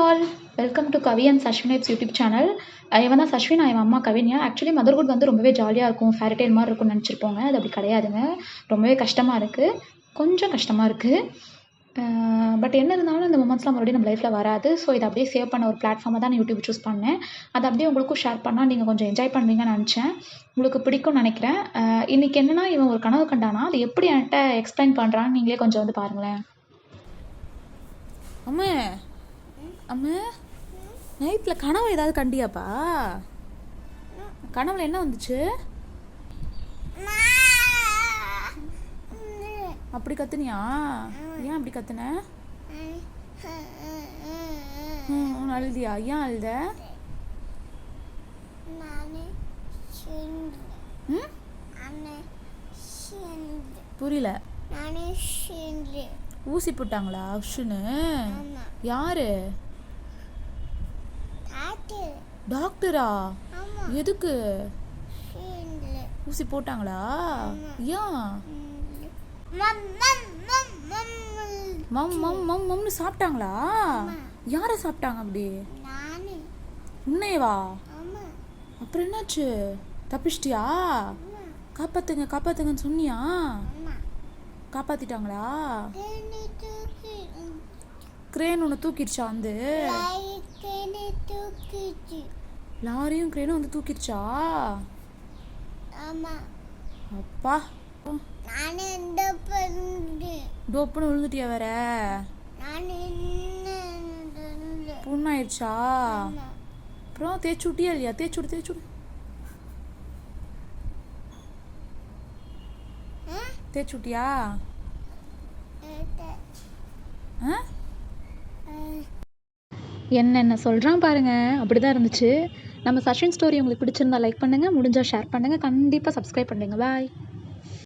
All welcome to Kavi and Sashvin vibes YouTube channel. இவன் தான் சஷ்வின், இவன் அம்மா கவின்யா. ஆக்சுவலி மதர்ஹுட் வந்து ரொம்பவே ஜாலியாக இருக்கும், ஃபேரிடேல் மாதிரி இருக்கும்னு நினச்சிருப்போங்க. அது அப்படி கிடையாதுங்க. ரொம்பவே கஷ்டமாக இருக்குது, கொஞ்சம் கஷ்டமாக இருக்குது. பட் என்ன இருந்தாலும் இந்த மொமெண்ட்ஸ்லாம் மறுபடியும் நம்ம லைஃப்பில் வராது. ஸோ இதை அப்படியே சேவ் பண்ண ஒரு பிளாட்ஃபார்மாக தான் நான் யூடியூப் சூஸ் பண்ணேன். அதை அப்படியே உங்களுக்கும் ஷேர் பண்ணால் நீங்கள் கொஞ்சம் என்ஜாய் பண்ணுவீங்கன்னு நினச்சேன். உங்களுக்கு பிடிக்கும்னு நினைக்கிறேன். இன்றைக்கி என்னென்னா, இவன் ஒரு கனவு கண்டானா அது எப்படி என்கிட்ட எக்ஸ்பிளைன் பண்ணுறான்னு நீங்களே கொஞ்சம் வந்து பாருங்களேன். அம்மா அம்மா, நைட்டில் கனவு ஏதாவது கண்டியாப்பா? கனவுல என்ன வந்துச்சு? அப்படி கத்துனியா? ஏன் அப்படி கத்துன? அழுதியா? ஏன் அழுத? புரியல. ஊசி போட்டாங்களா உஷுன்னு? யாரு? டாக்டரா? எதுக்கு? ஊசி போட்டாங்களா? ஏன்? மம் மம் மம் மம்னு சாப்பிட்டாங்களா? யார சாப்பிட்டாங்க அப்படி? உன்னையவா? அப்புறம் என்னாச்சு? தப்பிச்சிட்டியா? காப்பாத்துங்க காப்பாத்துங்கன்னு சொன்னியா? காப்பாத்திட்டாங்களா? கிரேன் ஒன்று தூக்கிடுச்சா? வந்து லாரியும் கிரேனும் வந்து தூக்கிடுச்சா? அப்பா, டோப்புன்னு விழுந்துட்டியா? வேற புண்ணாயிடுச்சா? அப்புறம் தேய்ச்சி விட்டியா இல்லையா? தேய்ச்சுடு தேய்ச்சுடு தேய்ச்சி விட்டியா? என்னென்ன சொல்கிறான் பாருங்கள். அப்படி தான் இருந்துச்சு. நம்ம சஷ்வின் ஸ்டோரி உங்களுக்கு பிடிச்சிருந்தா லைக் பண்ணுங்கள், முடிஞ்சால் ஷேர் பண்ணுங்கள், கண்டிப்பாக சப்ஸ்கிரைப் பண்ணுங்கள். பாய்.